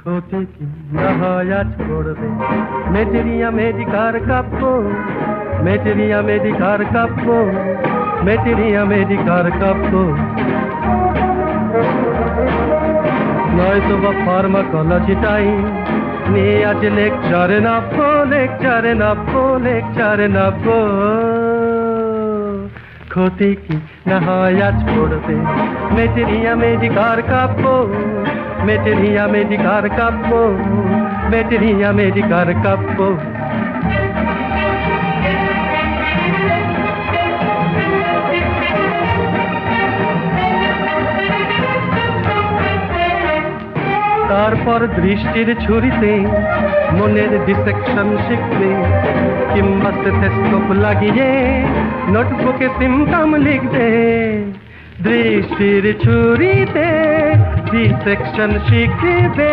ক্ষতি কি না হয় আজ করবে মেটেরিয়া মেডিকার কাব্য, মেটেরিয়া মেডিকার কাব্য, মেটেরিয়া মেডিকার কাব্য। নয়তো বা ফার্মাকোলজিটাই নিয়ে আজ লেকচারে নাববো, লেকচারে নাববো, লেকচারে নাববো। ক্ষতি কি না হয় আজ করবে মেটেরিয়া মেডিকার কাব্য, মেটেরিয়া মেডিকার কাব্য, মেটেরিয়া মেডিকার কাব্য। তারপর দৃষ্টির ছুরিতে মনের ডিসেকশন শিখবে, কিংবা স্টেথোস্কোপ লাগিয়ে নোটবুকে সিমটম লিখবে। দৃষ্টির ছুরিতে ডিসেকশন শিখবে।